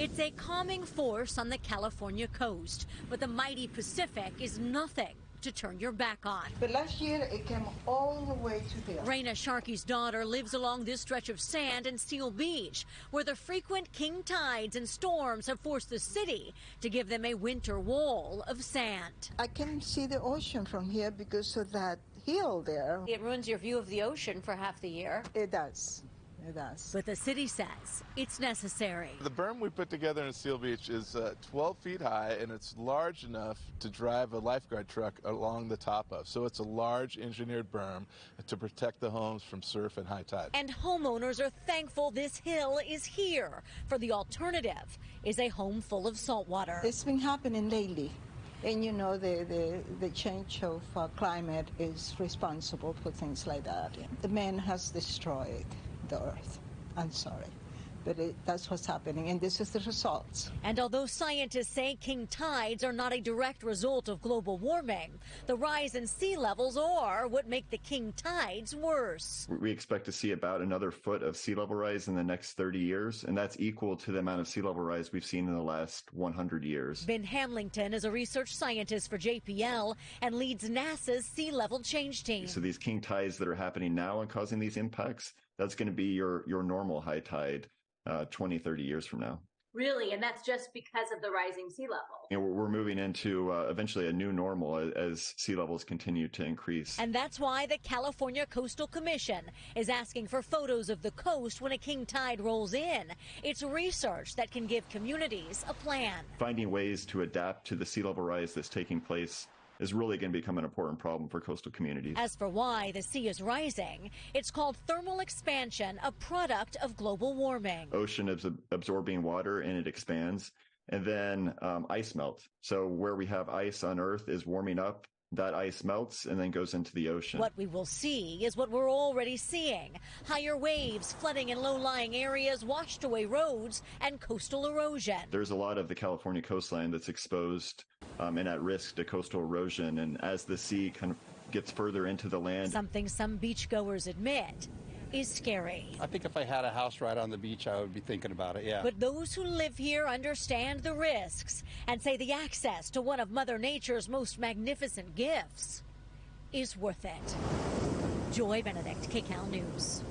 It's a calming force on the California coast, but the mighty Pacific is nothing to turn your back on. But last year it came all the way to here. Raina Sharkey's daughter lives along this stretch of sand in Seal Beach, where the frequent king tides and storms have forced the city to give them a winter wall of sand. I can see the ocean from here because of that hill there. It ruins your view of the ocean for half the year. It does. It does. But the city says it's necessary. The berm we put together in Seal Beach is 12 feet high, and it's large enough to drive a lifeguard truck along the top of. So it's a large engineered berm to protect the homes from surf and high tide. And homeowners are thankful this hill is here, for the alternative is a home full of salt water. It's been happening lately. And you know, the change of climate is responsible for things like that. The man has destroyed the earth. I'm sorry, but that's what's happening, and this is the results. And although scientists say king tides are not a direct result of global warming, the rise in sea levels are what make the king tides worse. We expect to see about another foot of sea level rise in the next 30 years, and that's equal to the amount of sea level rise we've seen in the last 100 years. Ben Hamlington is a research scientist for JPL and leads NASA's sea level change team. So these king tides that are happening now and causing these impacts, that's going to be your normal high tide 20, 30 years from now. Really? And that's just because of the rising sea level? And we're moving into eventually a new normal as sea levels continue to increase. And that's why the California Coastal Commission is asking for photos of the coast when a king tide rolls in. It's research that can give communities a plan. Finding ways to adapt to the sea level rise that's taking place is really going to become an important problem for coastal communities. As for why the sea is rising, it's called thermal expansion, a product of global warming. Ocean is absorbing water and it expands, and then ice melt. So where we have ice on Earth is warming up. That ice melts and then goes into the ocean. What we will see is what we're already seeing. Higher waves, flooding in low-lying areas, washed away roads, and coastal erosion. There's a lot of the California coastline that's exposed and at risk to coastal erosion. And as the sea kind of gets further into the land. Something some beachgoers admit is scary. I think if I had a house right on the beach, I would be thinking about it, yeah. But those who live here understand the risks and say the access to one of Mother Nature's most magnificent gifts is worth it. Joy Benedict, KCAL News.